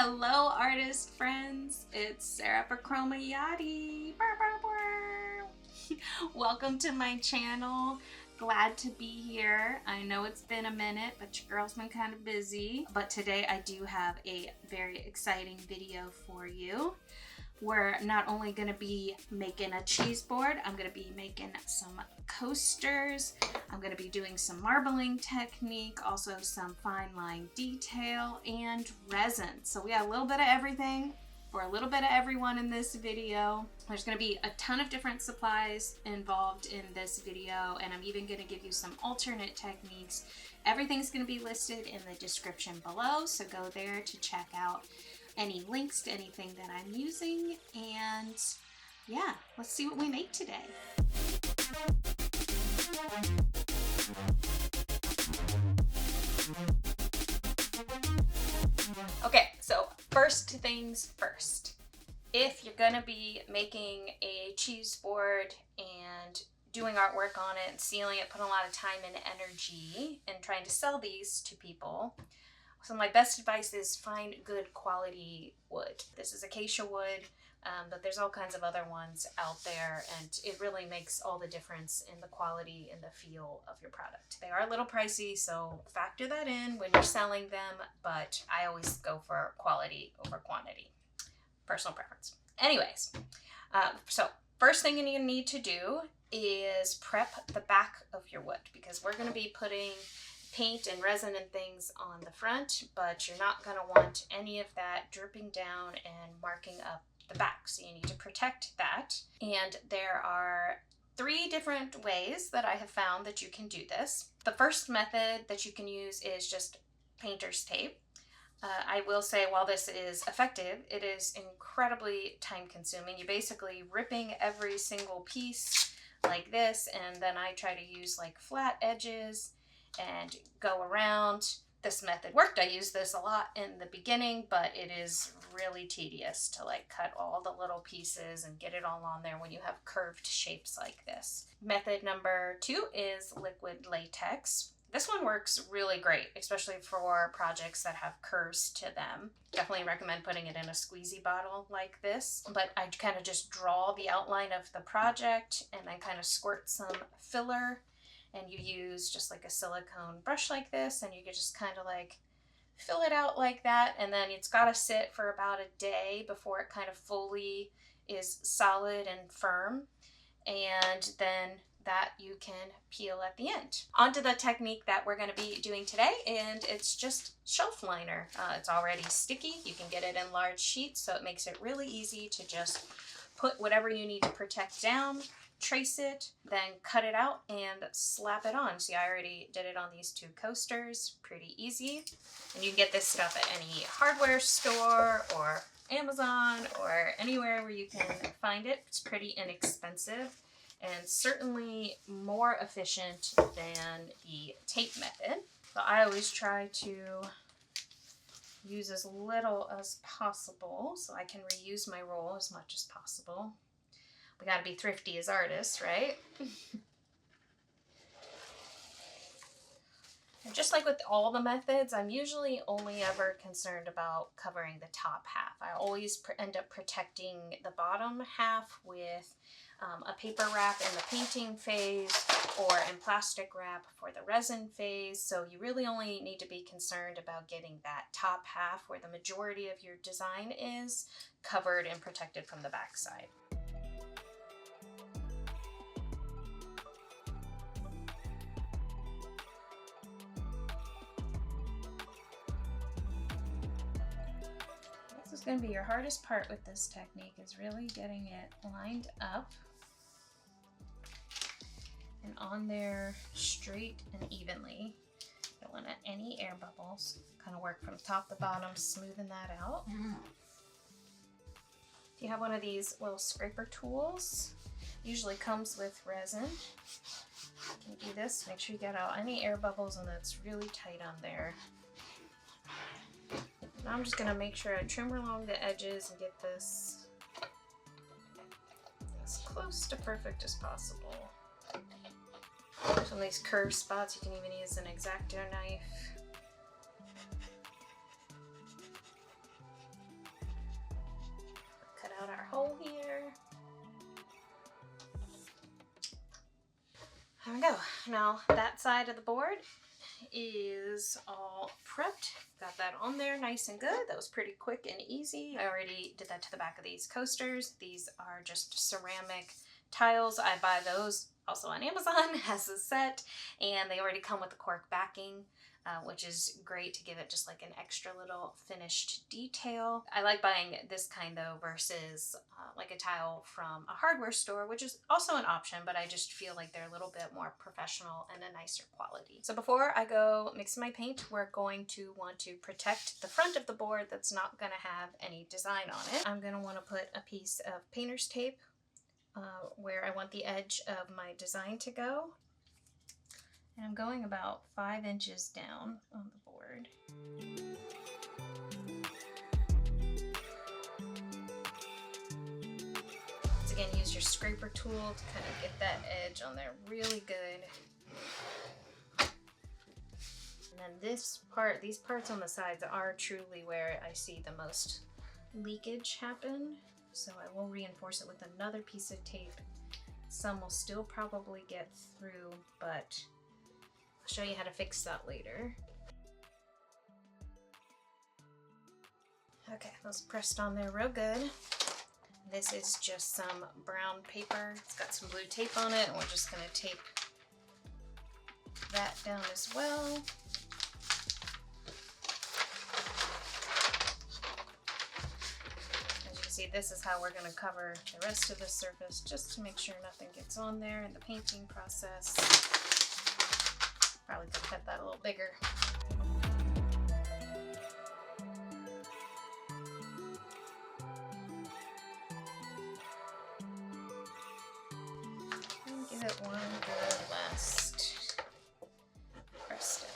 Hello, artist friends. It's Sarah Yachty. Welcome to my channel. Glad to be here. I know it's been a minute, but your girl's been kind of busy. But today I do have a very exciting video for you. We're not only going to be making a cheese board, I'm going to be making some coasters. I'm going to be doing some marbling technique, also some fine line detail and resin. So we got a little bit of everything for a little bit of everyone in this video. There's going to be a ton of different supplies involved in this video, and I'm even going to give you some alternate techniques. Everything's going to be listed in the description below, so go there to check out any links to anything that I'm using. And yeah, let's see what we make today. Okay, so first things first. If you're gonna be making a cheese board and doing artwork on it and sealing it, putting a lot of time and energy and trying to sell these to people, so my best advice is find good quality wood. This is acacia wood, but there's all kinds of other ones out there, and it really makes all the difference in the quality and the feel of your product. They are a little pricey, so factor that in when you're selling them, but I always go for quality over quantity. Personal preference. Anyways, so first thing you need to do is prep the back of your wood, because we're going to be putting paint and resin and things on the front, but you're not going to want any of that dripping down and marking up the back. So you need to protect that. And there are 3 different ways that I have found that you can do this. The first method that you can use is just painter's tape. I will say, while this is effective, it is incredibly time consuming. You're basically ripping every single piece like this, and then I try to use like flat edges and go around. This method worked. I used this a lot in the beginning, but it is really tedious to like cut all the little pieces and get it all on there when you have curved shapes like this. Method number 2 is liquid latex. This one works really great, especially for projects that have curves to them. Definitely recommend putting it in a squeezy bottle like this. But I kind of just draw the outline of the project and then kind of squirt some filler, and you use just like a silicone brush like this, and you can just kind of like fill it out like that, and then it's got to sit for about a day before it kind of fully is solid and firm, and then that you can peel at the end. Onto the technique that we're going to be doing today, and it's just shelf liner. It's already sticky. You can get it in large sheets, so it makes it really easy to just put whatever you need to protect down, trace it, then cut it out and slap it on. See, I already did it on these 2 coasters. Pretty easy. And you can get this stuff at any hardware store or Amazon or anywhere where you can find it. It's pretty inexpensive and certainly more efficient than the tape method. So I always try to use as little as possible so I can reuse my roll as much as possible. We gotta be thrifty as artists, right? And just like with all the methods, I'm usually only ever concerned about covering the top half. I always end up protecting the bottom half with a paper wrap in the painting phase or in plastic wrap for the resin phase. So you really only need to be concerned about getting that top half, where the majority of your design is, covered and protected from the back side. This is going to be your hardest part with this technique, is really getting it lined up and on there straight and evenly. Don't want any air bubbles. Kind of work from top to bottom, smoothing that out. If you have one of these little scraper tools, usually comes with resin. You can do this, make sure you get out any air bubbles, and that's really tight on there. Now I'm just going to make sure I trim along the edges and get this as close to perfect as possible. Some of these curved spots, you can even use an X-Acto knife. Now that side of the board is all prepped. Got that on there nice and good. That was pretty quick and easy. I already did that to the back of these coasters. These are just ceramic tiles. I buy those also on Amazon as a set, and they already come with the cork backing, which is great to give it just like an extra little finished detail. I like buying this kind though versus like a tile from a hardware store, which is also an option, but I just feel like they're a little bit more professional and a nicer quality. So before I go mix my paint, we're going to want to protect the front of the board that's not going to have any design on it. I'm going to want to put a piece of painter's tape where I want the edge of my design to go. And I'm going about 5 inches down on the board. Once again, use your scraper tool to kind of get that edge on there really good. And then this part, these parts on the sides are truly where I see the most leakage happen. So I will reinforce it with another piece of tape. Some will still probably get through, but I'll show you how to fix that later. Okay, that's pressed on there real good. This is just some brown paper. It's got some blue tape on it, and we're just going to tape that down as well. As you can see, this is how we're going to cover the rest of the surface, just to make sure nothing gets on there in the painting process. Probably could cut that a little bigger. And give it one good last press down.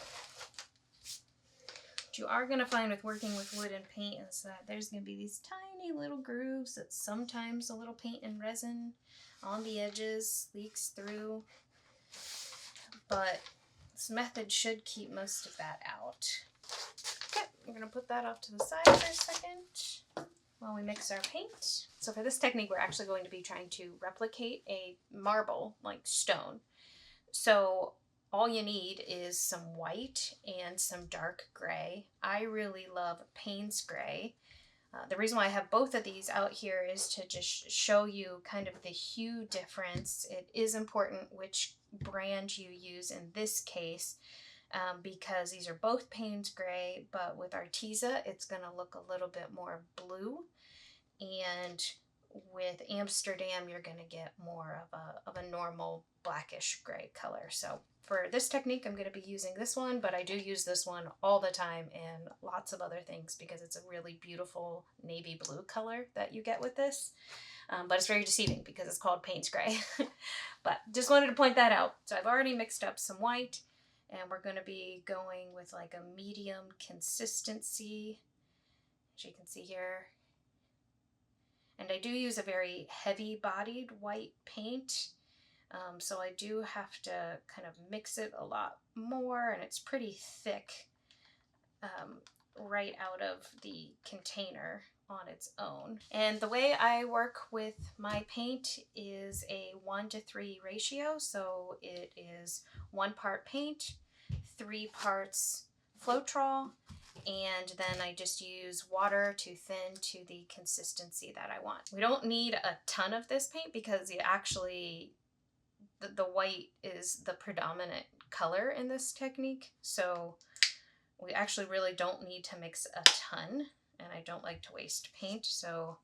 What you are going to find with working with wood and paint is that there's going to be these tiny little grooves that sometimes a little paint and resin on the edges leaks through, but this method should keep most of that out. Okay, I'm going to put that off to the side for a second while we mix our paint. So for this technique, we're actually going to be trying to replicate a marble like stone. So all you need is some white and some dark gray. I really love Payne's gray. The reason why I have both of these out here is to just show you kind of the hue difference. It is important which brand you use in this case, because these are both Payne's gray, but with Arteza it's going to look a little bit more blue, and with Amsterdam you're going to get more of a normal blackish gray color. So for this technique I'm going to be using this one, but I do use this one all the time in lots of other things because it's a really beautiful navy blue color that you get with this. But it's very deceiving because it's called Payne's gray. But just wanted to point that out. So I've already mixed up some white, and we're going to be going with like a medium consistency, as you can see here. And I do use a very heavy bodied white paint, so I do have to kind of mix it a lot more, and it's pretty thick right out of the container on its own. And the way I work with my paint is a 1-to-3 ratio. So it is 1 part paint, 3 parts Floetrol, and then I just use water to thin to the consistency that I want. We don't need a ton of this paint because you actually, the white is the predominant color in this technique. So we actually really don't need to mix a ton. And I don't like to waste paint, so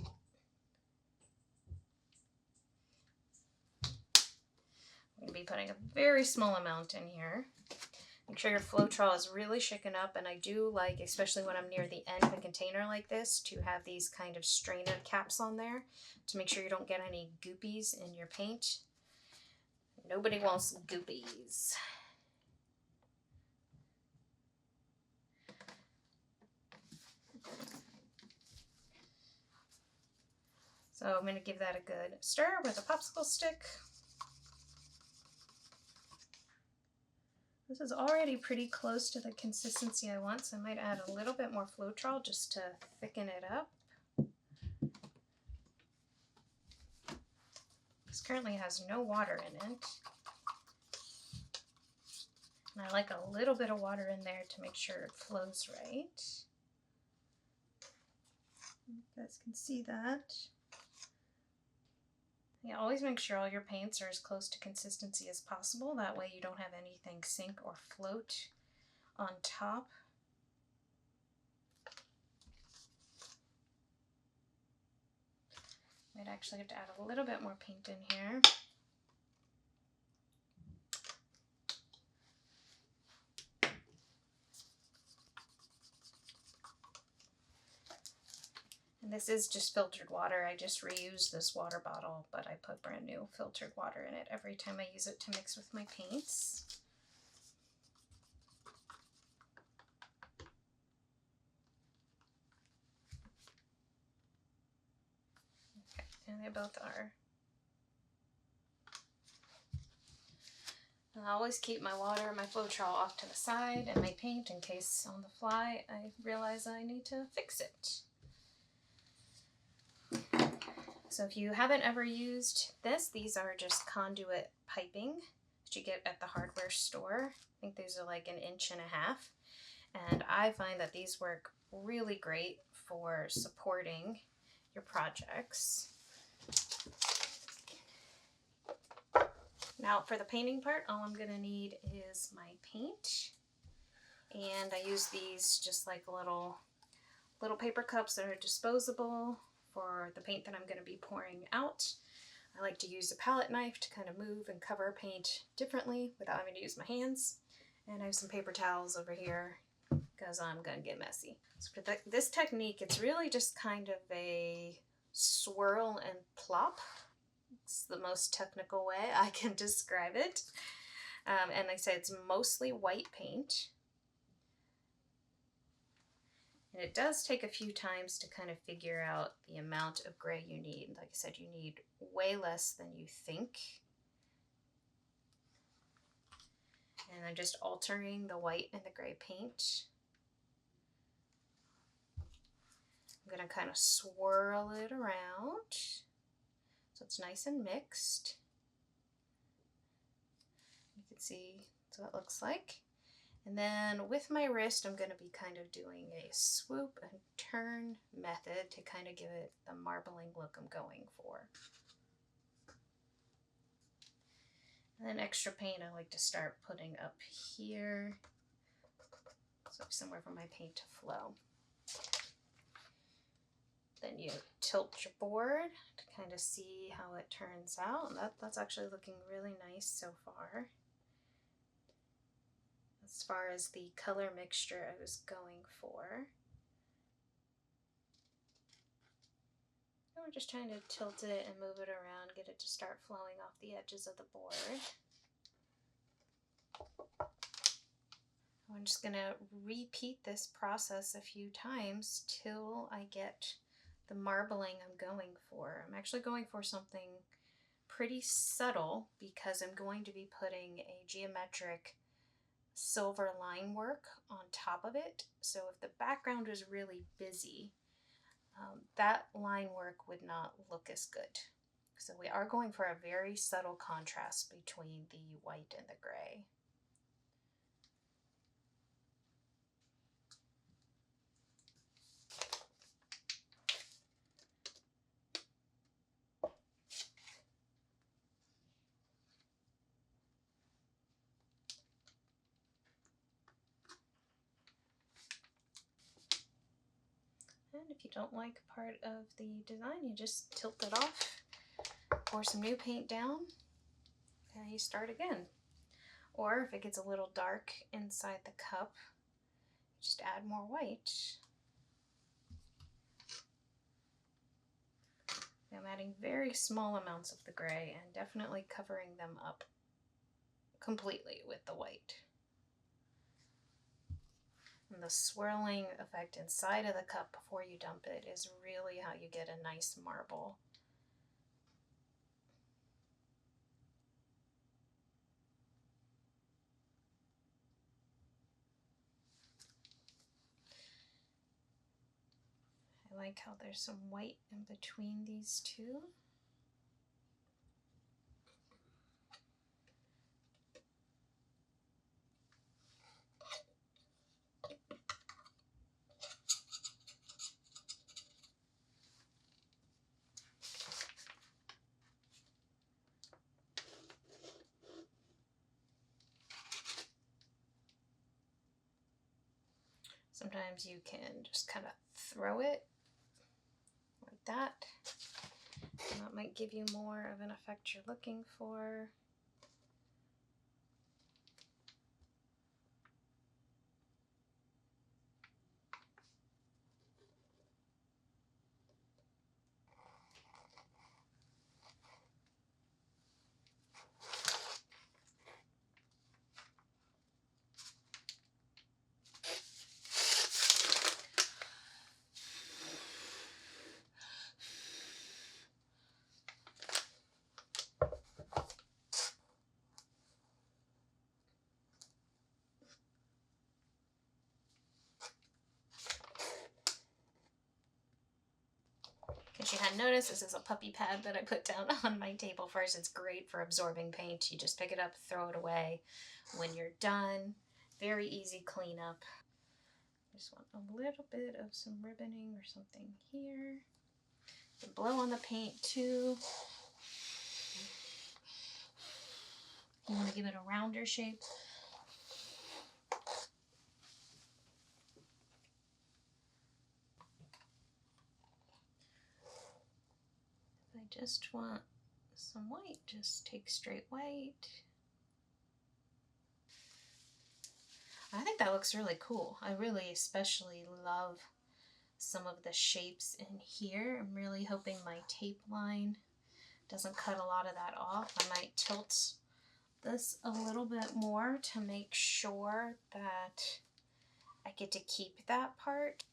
I'm going to be putting a very small amount in here. Make sure your Floetrol is really shaken up, and I do like, especially when I'm near the end of a container like this, to have these kind of strainer caps on there to make sure you don't get any goopies in your paint. Nobody wants goopies. So I'm going to give that a good stir with a popsicle stick. This is already pretty close to the consistency I want, so I might add a little bit more Floetrol just to thicken it up. This currently has no water in it. And I like a little bit of water in there to make sure it flows right. You guys can see that. Yeah, always make sure all your paints are as close to consistency as possible. That way you don't have anything sink or float on top. Might actually have to add a little bit more paint in here. And this is just filtered water. I just reused this water bottle, but I put brand new filtered water in it every time I use it to mix with my paints. Okay, and they both are. And I always keep my water and my Floetrol off to the side and my paint in case on the fly I realize I need to fix it. So if you haven't ever used this, these are just conduit piping that you get at the hardware store. I think these are like 1.5 inches. And I find that these work really great for supporting your projects. Now for the painting part, all I'm gonna need is my paint. And I use these just like little paper cups that are disposable for the paint that I'm going to be pouring out. I like to use a palette knife to kind of move and cover paint differently without having to use my hands. And I have some paper towels over here because I'm going to get messy. So for this technique, it's really just kind of a swirl and plop. It's the most technical way I can describe it. And like I said, it's mostly white paint. And it does take a few times to kind of figure out the amount of gray you need. Like I said, you need way less than you think. And I'm just altering the white and the gray paint. I'm going to kind of swirl it around so it's nice and mixed. You can see that's what it looks like. And then with my wrist, I'm going to be kind of doing a swoop and turn method to kind of give it the marbling look I'm going for. And then extra paint I like to start putting up here, so somewhere for my paint to flow. Then you tilt your board to kind of see how it turns out. And that's actually looking really nice so far. As far as the color mixture I was going for. And we're just trying to tilt it and move it around, get it to start flowing off the edges of the board. I'm just going to repeat this process a few times till I get the marbling I'm going for. I'm actually going for something pretty subtle because I'm going to be putting a geometric silver line work on top of it. So if the background was really busy, that line work would not look as good. So we are going for a very subtle contrast between the white and the gray. And if you don't like part of the design, you just tilt it off, pour some new paint down, and you start again. Or if it gets a little dark inside the cup, just add more white. I'm adding very small amounts of the gray and definitely covering them up completely with the white. And the swirling effect inside of the cup before you dump it is really how you get a nice marble. I like how there's some white in between these two. Sometimes you can just kind of throw it like that. And that might give you more of an effect you're looking for. If you hadn't noticed, this is a puppy pad that I put down on my table first. It's great for absorbing paint. You just pick it up, throw it away when you're done. Very easy cleanup. Just want a little bit of some ribboning or something here. You can blow on the paint too. You want to give it a rounder shape. I just want some white, just take straight white. I think that looks really cool. I really especially love some of the shapes in here. I'm really hoping my tape line doesn't cut a lot of that off. I might tilt this a little bit more to make sure that I get to keep that part.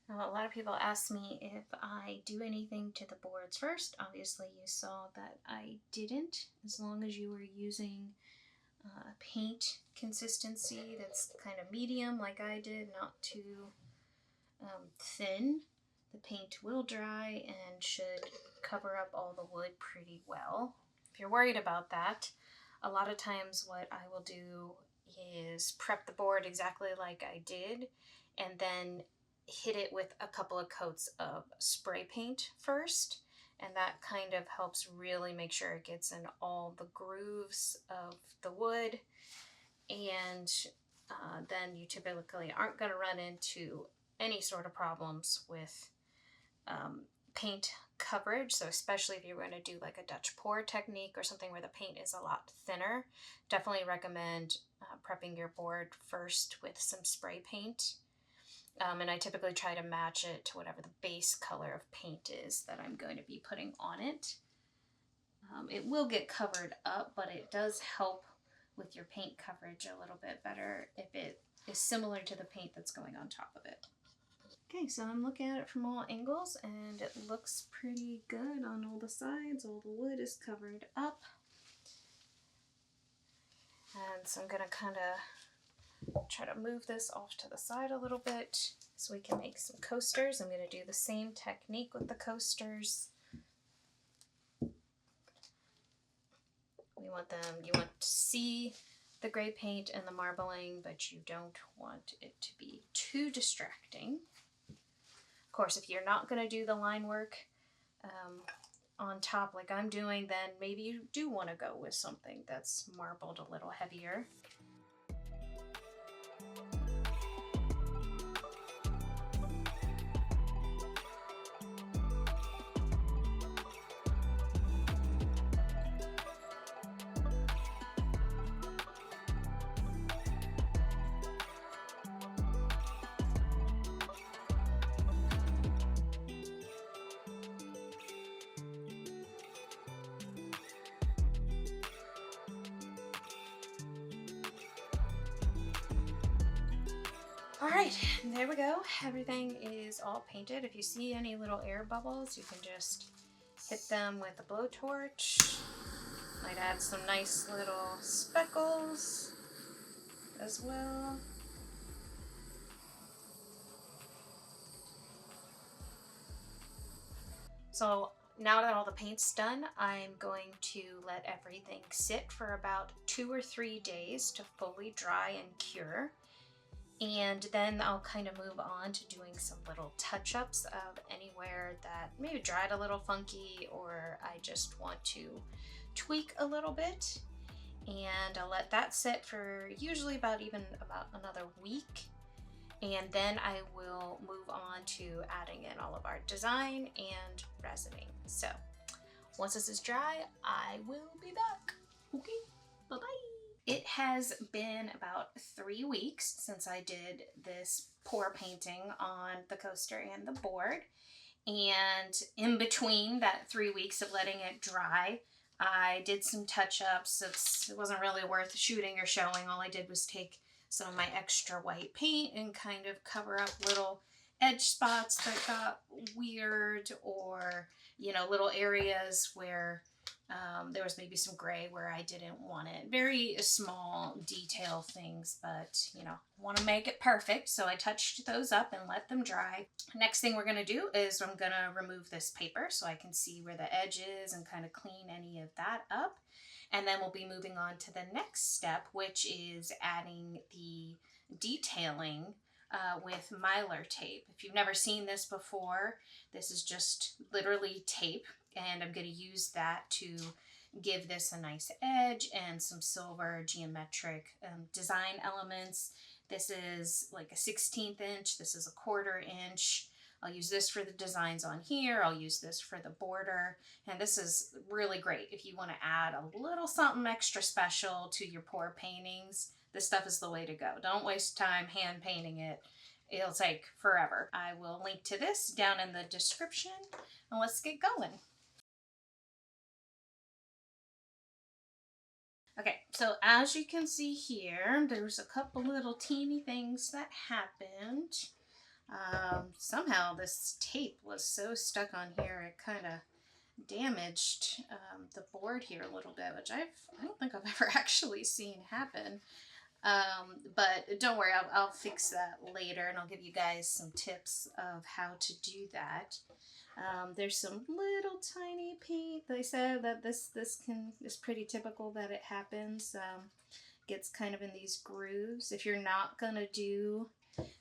Now, a lot of people ask me if I do anything to the boards first. Obviously, you saw that I didn't, as long as you were using paint consistency that's kind of medium like I did, not too thin. The paint will dry and should cover up all the wood pretty well. If you're worried about that, a lot of times what I will do is prep the board exactly like I did and then hit it with a couple of coats of spray paint first, and that kind of helps really make sure it gets in all the grooves of the wood, and then you typically aren't going to run into any sort of problems with paint coverage. So especially if you're going to do like a Dutch pour technique or something where the paint is a lot thinner, definitely recommend prepping your board first with some spray paint. And I typically try to match it to whatever the base color of paint is that I'm going to be putting on it. It will get covered up, but it does help with your paint coverage a little bit better if it is similar to the paint that's going on top of it. Okay, so I'm looking at it from all angles and it looks pretty good on all the sides. All the wood is covered up. And so I'm going to kind of try to move this off to the side a little bit so we can make some coasters. I'm going to do the same technique with the coasters. You want to see the gray paint and the marbling, but you don't want it to be too distracting. Of course, if you're not going to do the line work on top like I'm doing, then maybe you do want to go with something that's marbled a little heavier. Alright, there we go. Everything is all painted. If you see any little air bubbles, you can just hit them with a blowtorch. Might add some nice little speckles as well. So now that all the paint's done, I'm going to let everything sit for about 2 or 3 days to fully dry and cure. And then I'll kind of move on to doing some little touch-ups of anywhere that maybe dried a little funky or I just want to tweak a little bit. and I'll let that sit for usually about another week. And then I will move on to adding in all of our design and resining. So once this is dry, I will be back. Okay, bye-bye. It has been about 3 weeks since I did this pour painting on the coaster and the board. And in between that 3 weeks of letting it dry, I did some touch-ups. It wasn't really worth shooting or showing. All I did was take some of my extra white paint and kind of cover up little edge spots that got weird, or, you know, little areas where there was maybe some gray where I didn't want it. Very small detail things, but, you know, want to make it perfect. So I touched those up and let them dry. Next thing we're going to do is I'm going to remove this paper so I can see where the edge is and kind of clean any of that up. And then we'll be moving on to the next step, which is adding the detailing with mylar tape. If you've never seen this before, this is just literally tape, and I'm going to use that to give this a nice edge and some silver geometric design elements. This is like a 1/16 inch. This is a 1/4 inch. I'll use this for the designs on here. I'll use this for the border. And this is really great if you want to add a little something extra special to your pour paintings. This stuff is the way to go. Don't waste time hand painting it. It'll take forever. I will link to this down in the description, and let's get going. Okay, so as you can see here, there's a couple little teeny things that happened. Somehow this tape was so stuck on here, it kind of damaged the board here a little bit, which I don't think I've ever actually seen happen. But don't worry, I'll fix that later, and I'll give you guys some tips of how to do that. There's some little tiny paint. They said that this is pretty typical that it happens. Gets kind of in these grooves. If you're not gonna do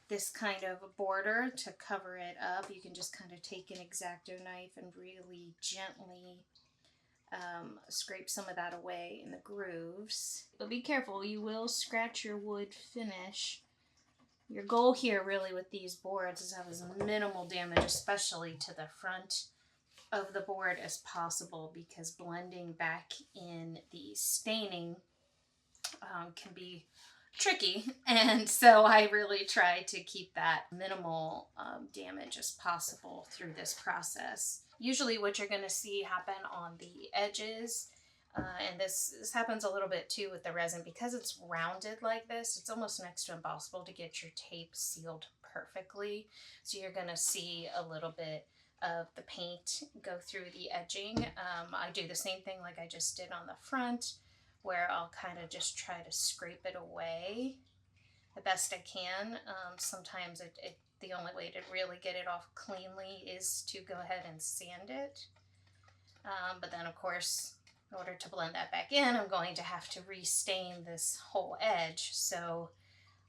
this kind of a border to cover it up, you can just kind of take an X-Acto knife and really gently scrape some of that away in the grooves. But be careful, you will scratch your wood finish. Your goal here really with these boards is to have as minimal damage, especially to the front of the board, as possible, because blending back in the staining can be tricky, and so I really try to keep that minimal damage as possible through this process. Usually what you're going to see happen on the edges, and this happens a little bit too with the resin, because it's rounded like this, it's almost next to impossible to get your tape sealed perfectly. So you're going to see a little bit of the paint go through the edging. I do the same thing like I just did on the front, where I'll kind of just try to scrape it away the best I can. Sometimes the only way to really get it off cleanly is to go ahead and sand it. But then of course, in order to blend that back in, I'm going to have to restain this whole edge. So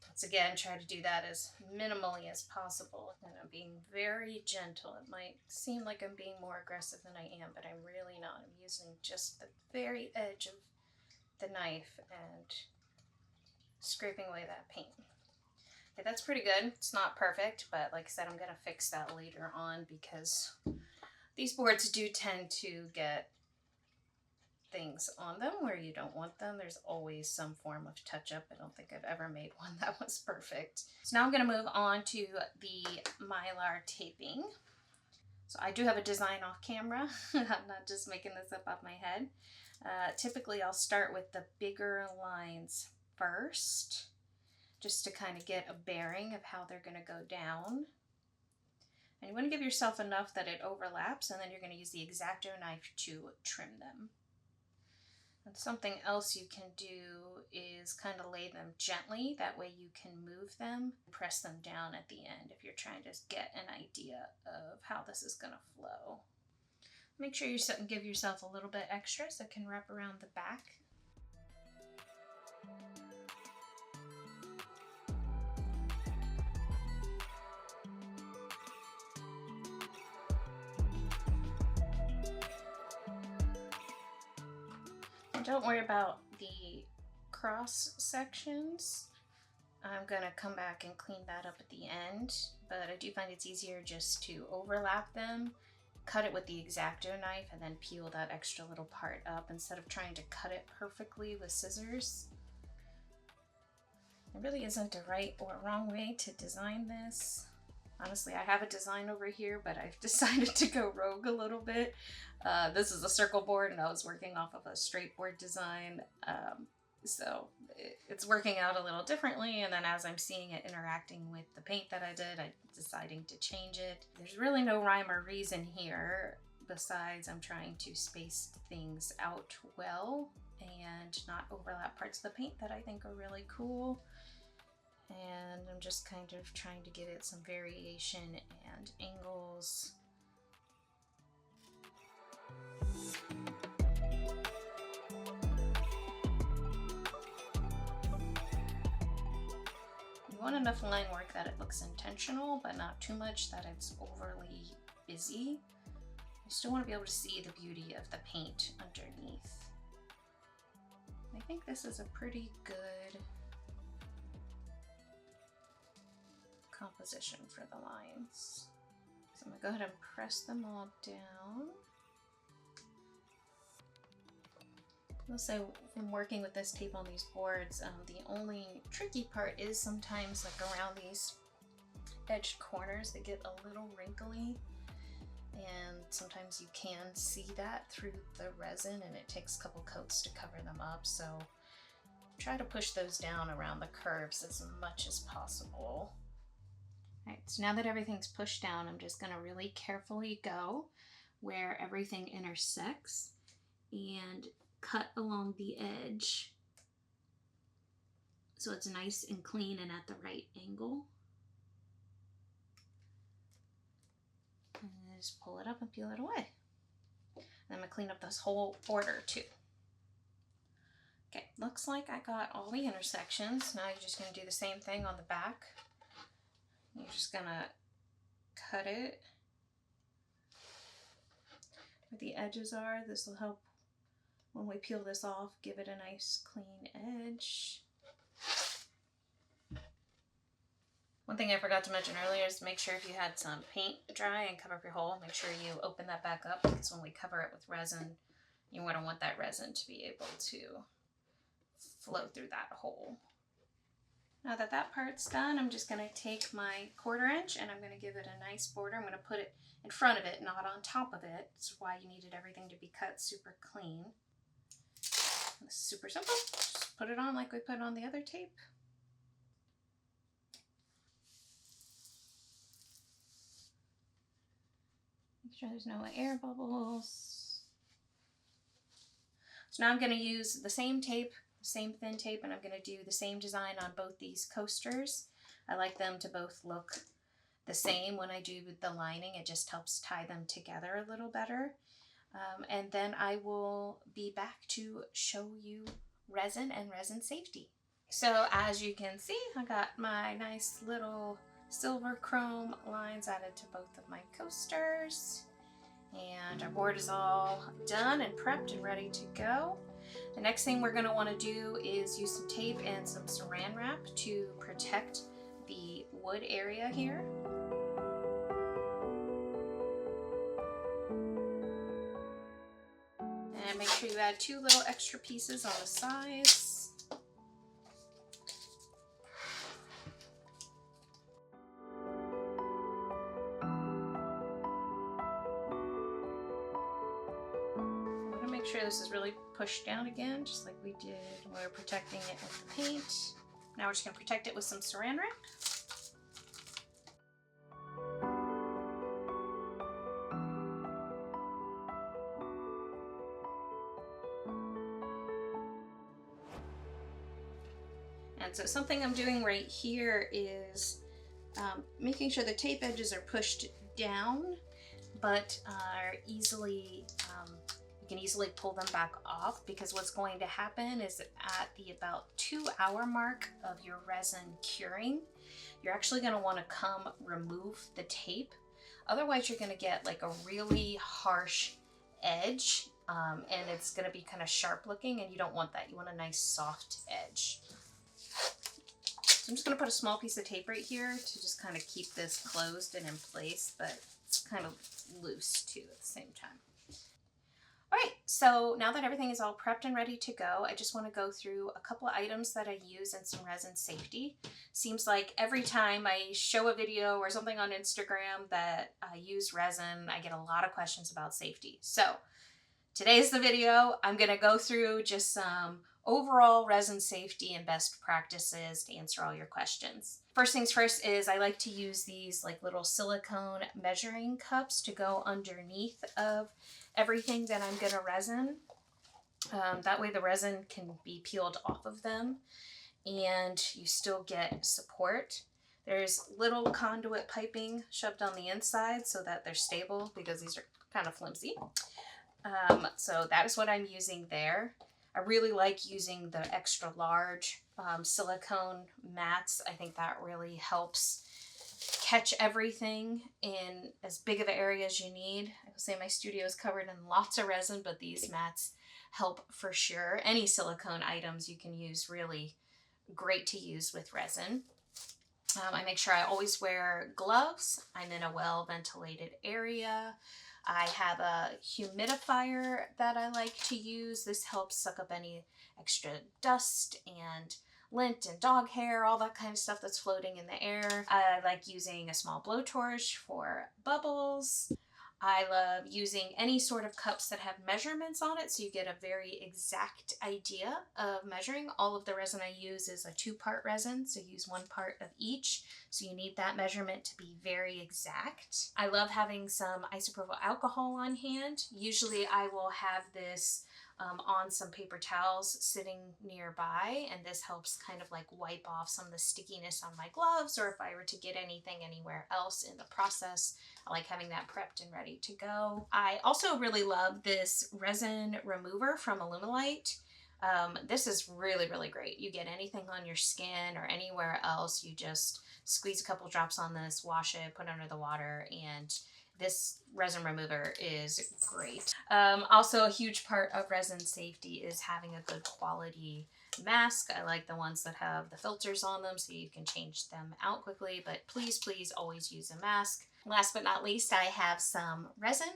let's again try to do that as minimally as possible. And I'm being very gentle. It might seem like I'm being more aggressive than I am, but I'm really not. I'm using just the very edge of the knife and scraping away that paint. Okay, that's pretty good. It's not perfect, but like I said, I'm going to fix that later on, because these boards do tend to get things on them where you don't want them. There's always some form of touch-up. I don't think I've ever made one that was perfect. So now I'm going to move on to the mylar taping. So I do have a design off camera. I'm not just making this up off my head. Typically I'll start with the bigger lines first, just to kind of get a bearing of how they're going to go down. And you want to give yourself enough that it overlaps, and then you're going to use the X-Acto knife to trim them. And something else you can do is kind of lay them gently. That way you can move them, press them down at the end if you're trying to get an idea of how this is going to flow. Make sure you give yourself a little bit extra so it can wrap around the back. And don't worry about the cross sections. I'm gonna come back and clean that up at the end, but I do find it's easier just to overlap them, cut it with the X-Acto knife, and then peel that extra little part up instead of trying to cut it perfectly with scissors. There really isn't a right or wrong way to design this. Honestly, I have a design over here, but I've decided to go rogue a little bit. This is a circle board, and I was working off of a straight board design. So it's working out a little differently, and then as I'm seeing it interacting with the paint that I did, I'm deciding to change it. There's really no rhyme or reason here, besides I'm trying to space things out well and not overlap parts of the paint that I think are really cool. And I'm just kind of trying to give it some variation and angles. You want enough line work that it looks intentional, but not too much that it's overly busy. You still want to be able to see the beauty of the paint underneath. I think this is a pretty good composition for the lines. So I'm gonna go ahead and press them all down. I'll say from working with this tape on these boards, the only tricky part is sometimes like around these edged corners, they get a little wrinkly, and sometimes you can see that through the resin, and it takes a couple coats to cover them up. So try to push those down around the curves as much as possible. Alright, so now that everything's pushed down, I'm just going to really carefully go where everything intersects and cut along the edge so it's nice and clean and at the right angle. And then just pull it up and peel it away. And I'm going to clean up this whole border too. Okay, looks like I got all the intersections. Now you're just going to do the same thing on the back. You're just gonna cut it where the edges are. This will help when we peel this off, give it a nice clean edge. One thing I forgot to mention earlier is to make sure if you had some paint dry and cover up your hole, make sure you open that back up, because when we cover it with resin, you wouldn't want that resin to be able to flow through that hole. Now that that part's done, I'm just going to take my 1/4 inch and I'm going to give it a nice border. I'm going to put it in front of it, not on top of it. That's why you needed everything to be cut super clean. This is super simple. Just put it on like we put on the other tape. Make sure there's no air bubbles. So now I'm going to use the same tape, same thin tape, and I'm going to do the same design on both these coasters. I like them to both look the same when I do the lining. It just helps tie them together a little better. And then I will be back to show you resin and resin safety. So as you can see, I got my nice little silver chrome lines added to both of my coasters. And our board is all done and prepped and ready to go. The next thing we're going to want to do is use some tape and some saran wrap to protect the wood area here. And make sure you add 2 little extra pieces on the sides. Make sure this is really pushed down again, just like we did when we were protecting it with the paint. Now we're just going to protect it with some saran wrap. And so something I'm doing right here is making sure the tape edges are pushed down, but are easily you can easily pull them back off, because what's going to happen is at the about 2-hour mark of your resin curing, you're actually going to want to come remove the tape. Otherwise you're going to get like a really harsh edge and it's going to be kind of sharp looking, and you don't want that. You want a nice soft edge. So I'm just going to put a small piece of tape right here to just kind of keep this closed and in place, but it's kind of loose too at the same time. All right, so now that everything is all prepped and ready to go, I just want to go through a couple of items that I use in some resin safety. Seems like every time I show a video or something on Instagram that I use resin, I get a lot of questions about safety. So today's the video. I'm going to go through just some overall resin safety and best practices to answer all your questions. First things first is I like to use these like little silicone measuring cups to go underneath of everything that I'm going to resin. That way the resin can be peeled off of them and you still get support. There's little conduit piping shoved on the inside so that they're stable because these are kind of flimsy. So that is what I'm using there. I really like using the extra large silicone mats. I think that really helps catch everything in as big of an area as you need. I would say my studio is covered in lots of resin, but these mats help for sure. Any silicone items you can use, really great to use with resin. I make sure I always wear gloves. I'm in a well-ventilated area. I have a humidifier that I like to use. This helps suck up any extra dust and lint and dog hair, all that kind of stuff that's floating in the air. I like using a small blowtorch for bubbles. I love using any sort of cups that have measurements on it so you get a very exact idea of measuring. All of the resin I use is a 2-part resin, so use 1 part of each. So you need that measurement to be very exact. I love having some isopropyl alcohol on hand. Usually I will have this on some paper towels sitting nearby, and this helps kind of like wipe off some of the stickiness on my gloves, or if I were to get anything anywhere else in the process. I like having that prepped and ready to go. I also really love this resin remover from Alumilite. This is really, really great. You get anything on your skin or anywhere else, you just squeeze a couple drops on this, wash it, put it under the water, and this resin remover is great. Also, a huge part of resin safety is having a good quality mask. I like the ones that have the filters on them so you can change them out quickly, but please, please always use a mask. Last but not least, I have some resin.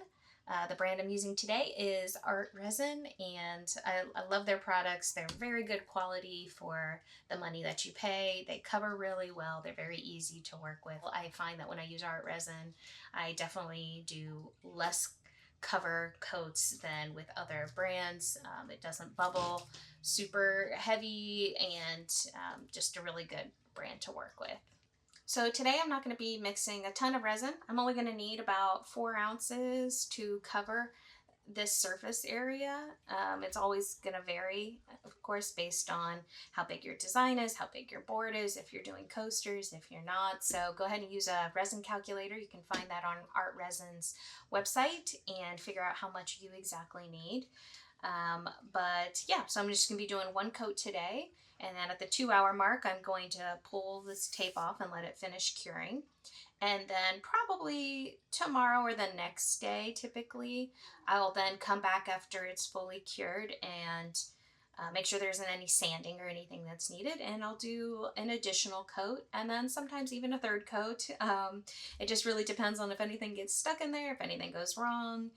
The brand I'm using today is Art Resin, and I love their products. They're very good quality for the money that you pay. They cover really well. They're very easy to work with. I find that when I use Art Resin, I definitely do less cover coats than with other brands. It doesn't bubble, super heavy, and just a really good brand to work with. So today I'm not going to be mixing a ton of resin. I'm only going to need about 4 ounces to cover this surface area. It's always going to vary, of course, based on how big your design is, how big your board is, if you're doing coasters, if you're not. So go ahead and use a resin calculator. You can find that on Art Resin's website and figure out how much you exactly need. But yeah, so I'm just going to be doing 1 coat today. And then at the 2-hour mark, I'm going to pull this tape off and let it finish curing. And then probably tomorrow or the next day, typically, I'll then come back after it's fully cured and make sure there isn't any sanding or anything that's needed. And I'll do an additional coat and then sometimes even a 3rd coat. It just really depends on if anything gets stuck in there, if anything goes wrong.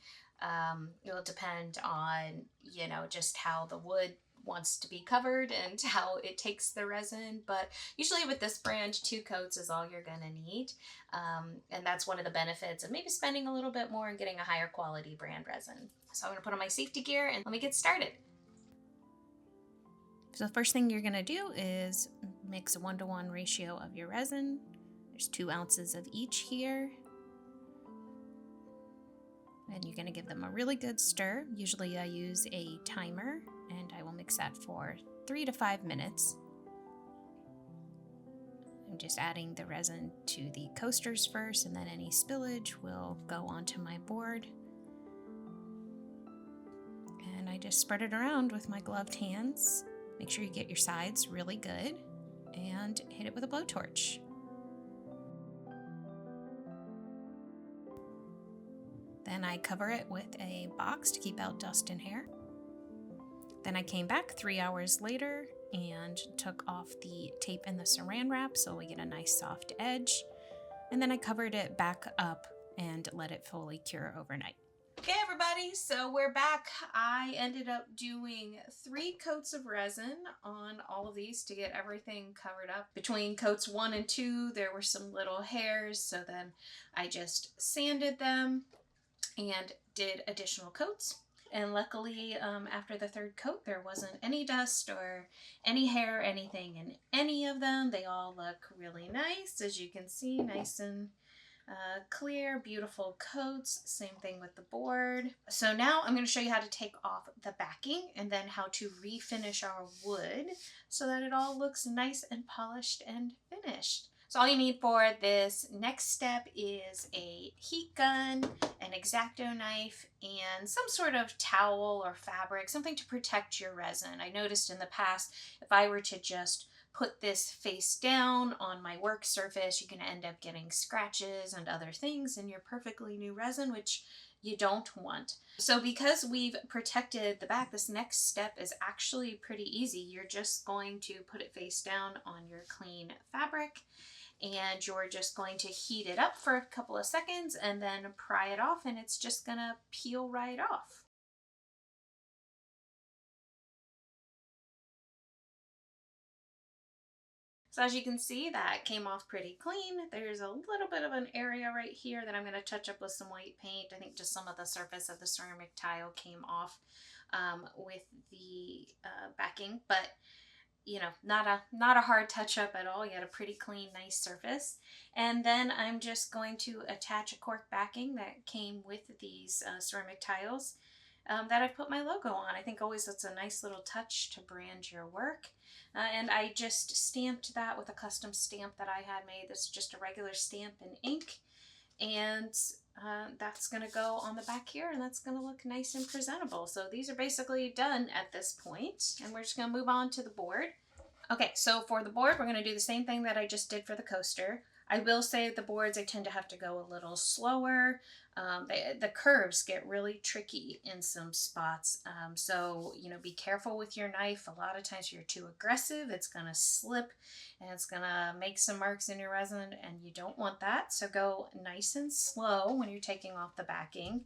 It'll depend on, you know, just how the wood wants to be covered and how it takes the resin, but usually with this brand 2 coats is all you're gonna need, and that's one of the benefits of maybe spending a little bit more and getting a higher quality brand resin. So I'm gonna put on my safety gear and let me get started. So the first thing you're gonna do is mix a 1-to-1 ratio of your resin. There's 2 ounces of each here. And you're going to give them a really good stir. Usually I use a timer, and I will mix that for 3 to 5 minutes. I'm just adding the resin to the coasters first, and then any spillage will go onto my board. And I just spread it around with my gloved hands. Make sure you get your sides really good, and hit it with a blowtorch. Then I cover it with a box to keep out dust and hair. Then I came back 3 hours later and took off the tape and the saran wrap so we get a nice soft edge. And then I covered it back up and let it fully cure overnight. Okay everybody, so we're back. I ended up doing 3 coats of resin on all of these to get everything covered up. Between coats 1 and 2 there were some little hairs, so then I just sanded them and did additional coats. And luckily after the 3rd coat there wasn't any dust or any hair or anything in any of them. They all look really nice, as you can see, nice and clear, beautiful coats. Same thing with the board. So now I'm going to show you how to take off the backing and then how to refinish our wood so that it all looks nice and polished and finished. So all you need for this next step is a heat gun, an X-Acto knife, and some sort of towel or fabric, something to protect your resin. I noticed in the past, if I were to just put this face down on my work surface, you can end up getting scratches and other things in your perfectly new resin, which you don't want. So because we've protected the back, this next step is actually pretty easy. You're just going to put it face down on your clean fabric, and you're just going to heat it up for a couple of seconds and then pry it off, and it's just gonna peel right off. So as you can see, that came off pretty clean. There's a little bit of an area right here that I'm going to touch up with some white paint. I think just some of the surface of the ceramic tile came off with the backing, but you know, not a hard touch up at all. You got a pretty clean, nice surface. And then I'm just going to attach a cork backing that came with these ceramic tiles that I put my logo on. I think always that's a nice little touch to brand your work. And I just stamped that with a custom stamp that I had made. This is just a regular stamp in ink. And that's going to go on the back here, and that's going to look nice and presentable. So these are basically done at this point, and we're just going to move on to the board. Okay, so for the board, we're going to do the same thing that I just did for the coaster. I will say the boards, I tend to have to go a little slower. The curves get really tricky in some spots. So, you know, be careful with your knife. A lot of times if you're too aggressive, it's going to slip and it's going to make some marks in your resin, and you don't want that. So go nice and slow when you're taking off the backing.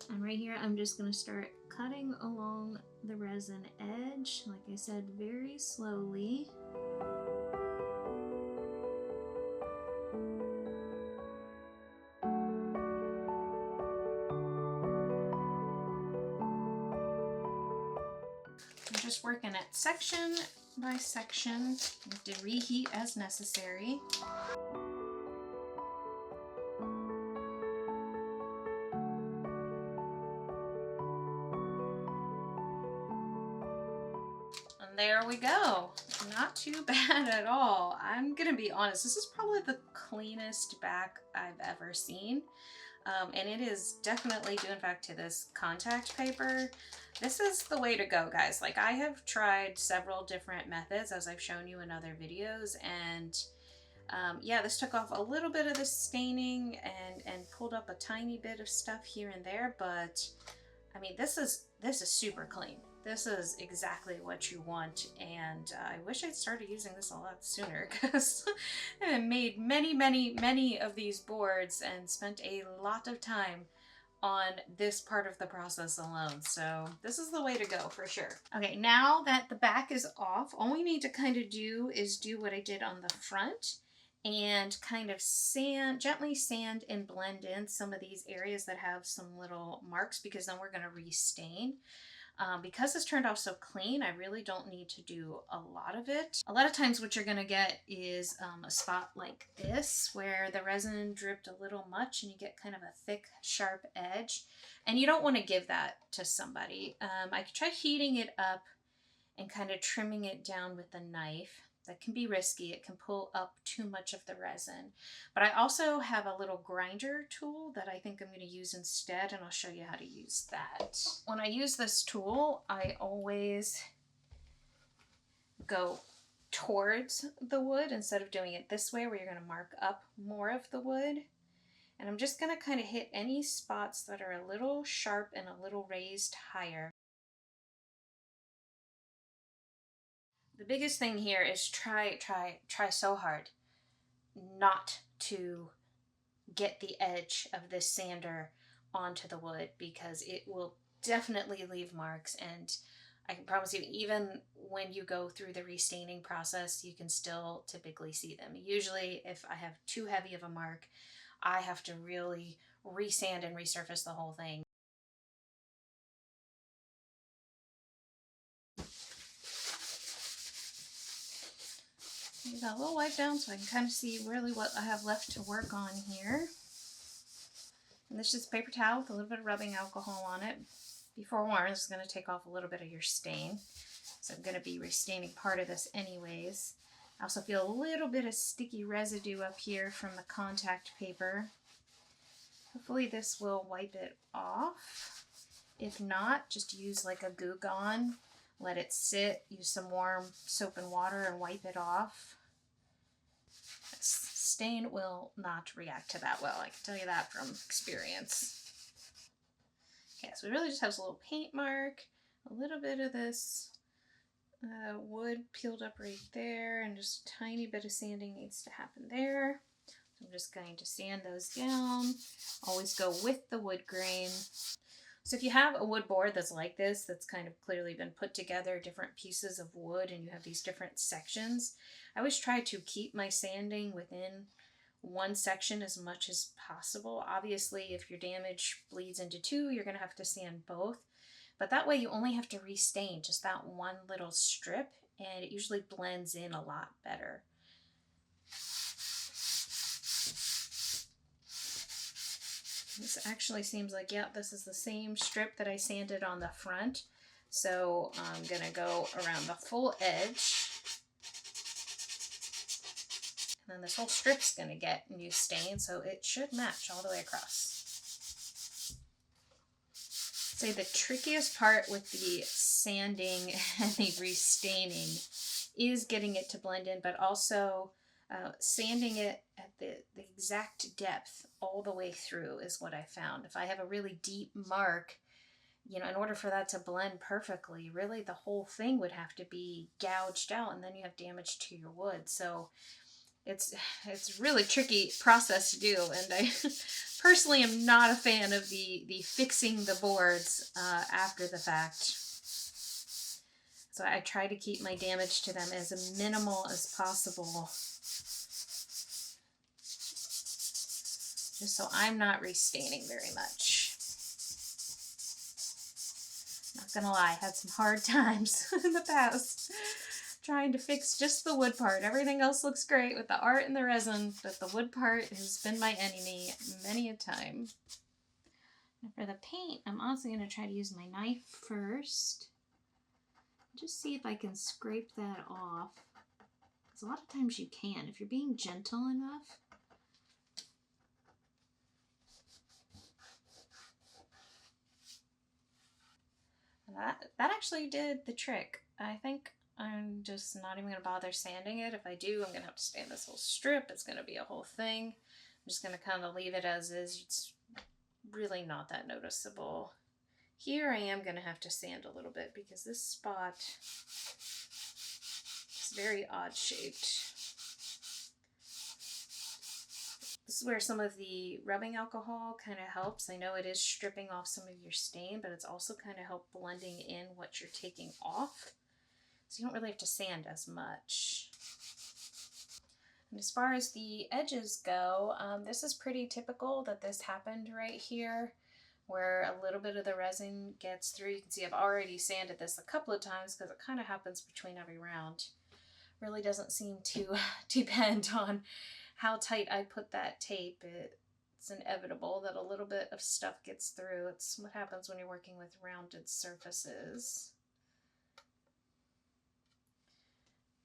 And right here, I'm just going to start cutting along the resin edge, like I said, very slowly. I'm just working it section by section. You have to reheat as necessary. And there we go. Not too bad at all. I'm gonna be honest, this is probably the cleanest back I've ever seen. And it is definitely, due in fact to this contact paper, this is the way to go, guys. Like, I have tried several different methods, as I've shown you in other videos, and yeah, this took off a little bit of the staining and pulled up a tiny bit of stuff here and there, but I mean, this is super clean. This is exactly what you want, and I wish I'd started using this a lot sooner, because I made many of these boards and spent a lot of time on this part of the process alone. So this is the way to go for sure. Okay, now that the back is off, all we need to kind of do is do what I did on the front and kind of gently sand and blend in some of these areas that have some little marks, because then we're going to restain. Because this turned out so clean, I really don't need to do a lot of it. A lot of times what you're going to get is a spot like this where the resin dripped a little much and you get kind of a thick, sharp edge. And you don't want to give that to somebody. I could try heating it up and kind of trimming it down with a knife. That can be risky. It can pull up too much of the resin. But I also have a little grinder tool that I think I'm going to use instead, and I'll show you how to use that. When I use this tool, I always go towards the wood instead of doing it this way where you're going to mark up more of the wood. And I'm just going to kind of hit any spots that are a little sharp and a little raised higher. The biggest thing here is try so hard not to get the edge of this sander onto the wood, because it will definitely leave marks, and I can promise you, even when you go through the restaining process, you can still typically see them. Usually, if I have too heavy of a mark, I have to really resand and resurface the whole thing. Got a little wipe down so I can kind of see really what I have left to work on here. And this is paper towel with a little bit of rubbing alcohol on it. Be forewarned, this is going to take off a little bit of your stain. So I'm going to be restaining part of this anyways. I also feel a little bit of sticky residue up here from the contact paper. Hopefully this will wipe it off. If not, just use like a Goo Gone. Let it sit, use some warm soap and water and wipe it off. This stain will not react to that well, I can tell you that from experience. Okay, so we really just have a little paint mark, a little bit of this wood peeled up right there, and just a tiny bit of sanding needs to happen there. So I'm just going to sand those down. Always go with the wood grain. So if you have a wood board that's like this, that's kind of clearly been put together, different pieces of wood, and you have these different sections, I always try to keep my sanding within one section as much as possible. Obviously, if your damage bleeds into two, you're going to have to sand both. But that way you only have to restain just that one little strip, and it usually blends in a lot better. This actually seems like, yeah, this is the same strip that I sanded on the front. So I'm going to go around the full edge. And then this whole strip's going to get new stain, so it should match all the way across. I'd say the trickiest part with the sanding and the restaining is getting it to blend in, but also sanding it at the exact depth all the way through is what I found. If I have a really deep mark, you know, in order for that to blend perfectly, really the whole thing would have to be gouged out, and then you have damage to your wood. So it's really tricky process to do, and I personally am not a fan of the fixing the boards after the fact. So I try to keep my damage to them as minimal as possible, just so I'm not restaining very much. Not gonna lie, I had some hard times in the past trying to fix just the wood part. Everything else looks great with the art and the resin, but the wood part has been my enemy many a time. And for the paint, I'm also going to try to use my knife first. Just see if I can scrape that off. Because a lot of times you can, if you're being gentle enough. And that actually did the trick. I think I'm just not even going to bother sanding it. If I do, I'm going to have to sand this whole strip. It's going to be a whole thing. I'm just going to kind of leave it as is. It's really not that noticeable. Here I am going to have to sand a little bit because this spot is very odd shaped. This is where some of the rubbing alcohol kind of helps. I know it is stripping off some of your stain, but it's also kind of help blending in what you're taking off. So you don't really have to sand as much. And as far as the edges go, this is pretty typical that this happened right here, where a little bit of the resin gets through. You can see I've already sanded this a couple of times because it kind of happens between every round. Really doesn't seem to depend on how tight I put that tape. It's inevitable that a little bit of stuff gets through. It's what happens when you're working with rounded surfaces.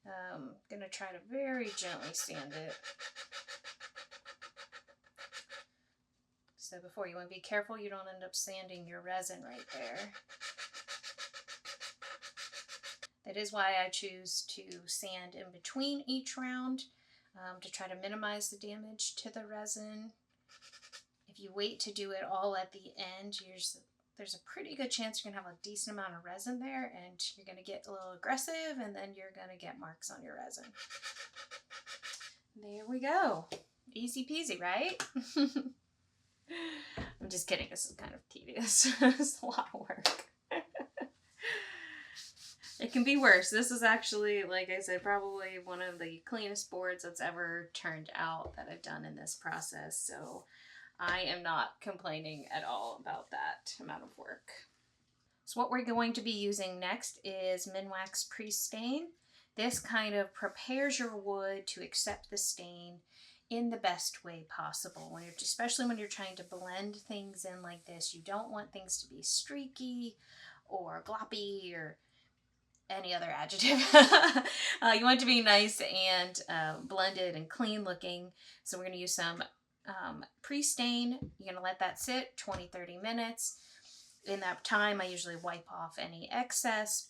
I'm going to try to very gently sand it. So before, you want to be careful you don't end up sanding your resin right there. That is why I choose to sand in between each round, to try to minimize the damage to the resin. If you wait to do it all at the end, there's a pretty good chance you're going to have a decent amount of resin there, and you're going to get a little aggressive, and then you're going to get marks on your resin. There we go. Easy peasy, right? I'm just kidding. This is kind of tedious. It's a lot of work. It can be worse. This is actually, like I said, probably one of the cleanest boards that's ever turned out that I've done in this process. So I am not complaining at all about that amount of work. So what we're going to be using next is Minwax Pre-Stain. This kind of prepares your wood to accept the stain in the best way possible. Especially when you're trying to blend things in like this, you don't want things to be streaky or gloppy or any other adjective. You want it to be nice and blended and clean looking. So we're going to use some pre-stain. You're going to let that sit 20-30 minutes. In that time, I usually wipe off any excess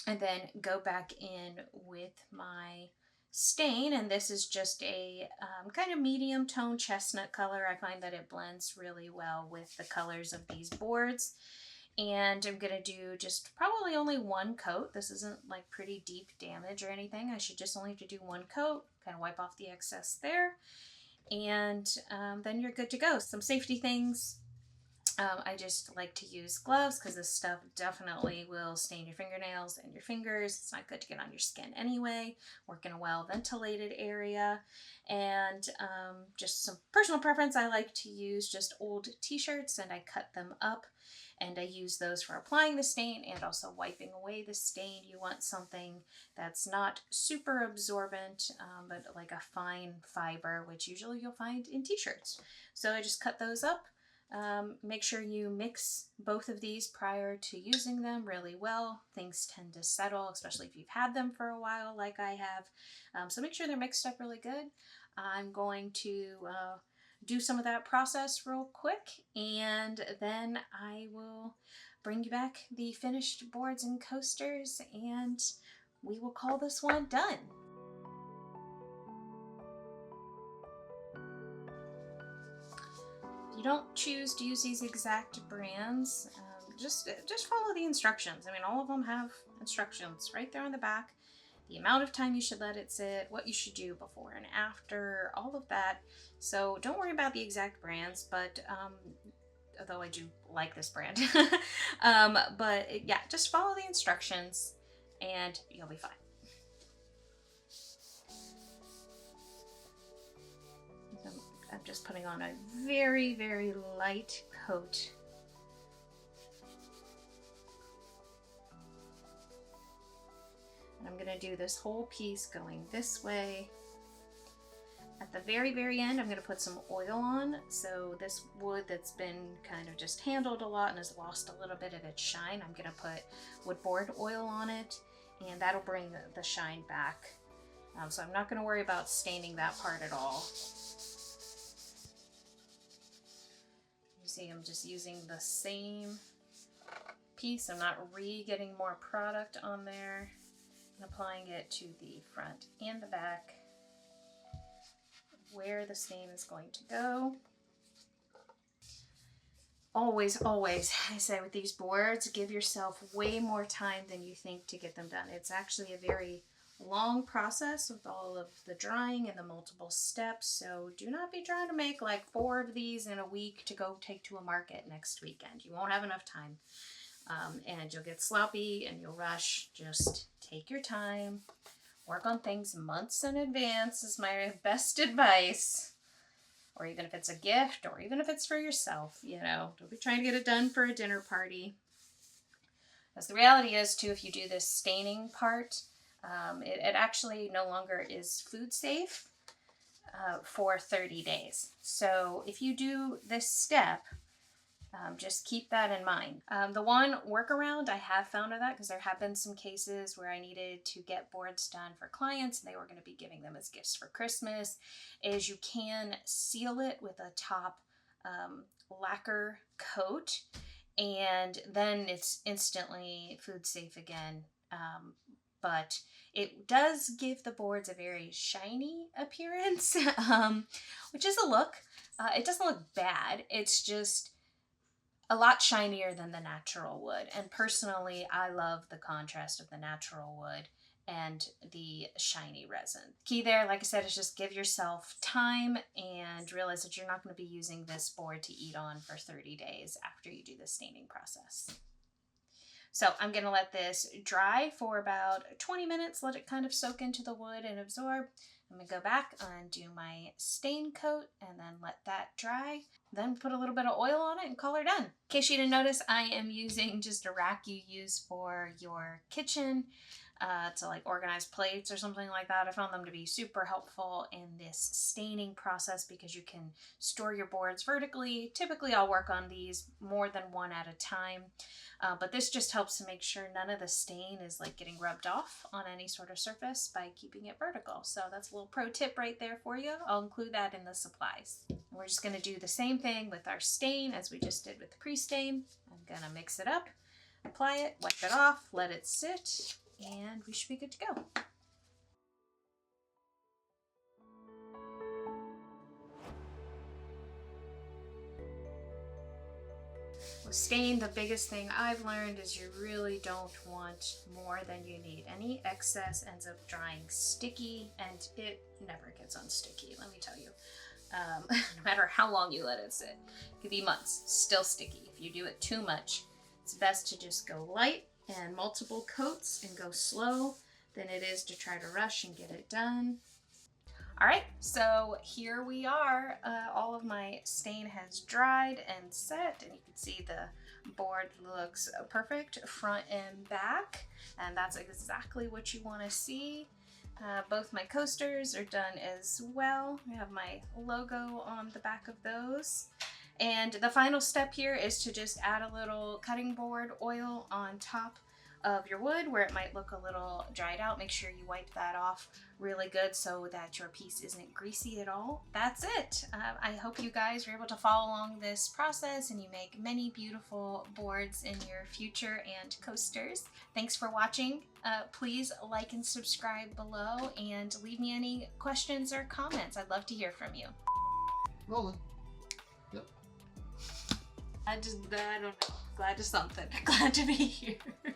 and then go back in with my stain. And this is just a kind of medium tone chestnut color. I find that it blends really well with the colors of these boards. And I'm going to do just probably only one coat. This isn't like pretty deep damage or anything. I should just only have to do one coat, kind of wipe off the excess there. And then you're good to go. Some safety things. I just like to use gloves because this stuff definitely will stain your fingernails and your fingers. It's not good to get on your skin anyway. Work in a well ventilated area. And just some personal preference, I like to use just old t-shirts and I cut them up. And I use those for applying the stain and also wiping away the stain. You want something that's not super absorbent, but like a fine fiber, which usually you'll find in t-shirts. So I just cut those up. Make sure you mix both of these prior to using them really well. Things tend to settle, especially if you've had them for a while like I have. So make sure they're mixed up really good. I'm going to do some of that process real quick, and then I will bring you back the finished boards and coasters, and we will call this one done. If you don't choose to use these exact brands, just follow the instructions. I mean, all of them have instructions right there on the back. The amount of time you should let it sit, what you should do before and after, all of that. So don't worry about the exact brands, but although I do like this brand. But yeah, just follow the instructions and you'll be fine. I'm just putting on a very, very light coat. I'm going to do this whole piece going this way. At the very, very end, I'm going to put some oil on. So this wood that's been kind of just handled a lot and has lost a little bit of its shine, I'm going to put wood board oil on it, and that'll bring the shine back. So I'm not going to worry about staining that part at all. You see, I'm just using the same piece. I'm not getting more product on there. And applying it to the front and the back where the stain is going to go. Always, always, I say with these boards, give yourself way more time than you think to get them done. It's actually a very long process with all of the drying and the multiple steps, so do not be trying to make like 4 of these in a week to go take to a market next weekend. You won't have enough time. And you'll get sloppy and you'll rush. Just take your time. Work on things months in advance is my best advice. Or even if it's a gift, or even if it's for yourself, you know, don't be trying to get it done for a dinner party. As the reality is too, if you do this staining part, it actually no longer is food safe for 30 days. So if you do this step, just keep that in mind. The one workaround I have found of that, because there have been some cases where I needed to get boards done for clients and they were going to be giving them as gifts for Christmas, is you can seal it with a top lacquer coat, and then it's instantly food safe again. but it does give the boards a very shiny appearance, which is a look. It doesn't look bad. It's just a lot shinier than the natural wood. And personally, I love the contrast of the natural wood and the shiny resin. Key there, like I said, is just give yourself time and realize that you're not going to be using this board to eat on for 30 days after you do the staining process. So I'm going to let this dry for about 20 minutes, let it kind of soak into the wood and absorb. I'm going to go back and do my stain coat and then let that dry. Then put a little bit of oil on it and call her done. In case you didn't notice, I am using just a rack you use for your kitchen to like organize plates or something like that. I found them to be super helpful in this staining process because you can store your boards vertically. Typically I'll work on these more than one at a time, but this just helps to make sure none of the stain is like getting rubbed off on any sort of surface by keeping it vertical. So that's a little pro tip right there for you. I'll include that in the supplies. And we're just going to do the same thing with our stain as we just did with the pre-stain. I'm going to mix it up, apply it, wipe it off, let it sit, and we should be good to go. With stain, the biggest thing I've learned is you really don't want more than you need. Any excess ends up drying sticky, and it never gets unsticky, let me tell you. No matter how long you let it sit. It could be months, still sticky. If you do it too much, it's best to just go light and multiple coats and go slow than it is to try to rush and get it done. All right, so here we are. All of my stain has dried and set, and you can see the board looks perfect front and back, and that's exactly what you want to see. Both my coasters are done as well. I have my logo on the back of those. And the final step here is to just add a little cutting board oil on top of your wood where it might look a little dried out. Make sure you wipe that off really good so that your piece isn't greasy at all. That's it. I hope you guys are able to follow along this process and you make many beautiful boards in your future and coasters. Thanks for watching. Please like and subscribe below and leave me any questions or comments. I'd love to hear from you. Rolling. Yep. I don't know. Glad to something. Glad to be here. I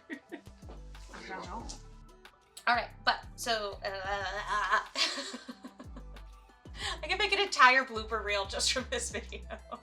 don't know. Alright, but so I can make an entire blooper reel just from this video. Oh.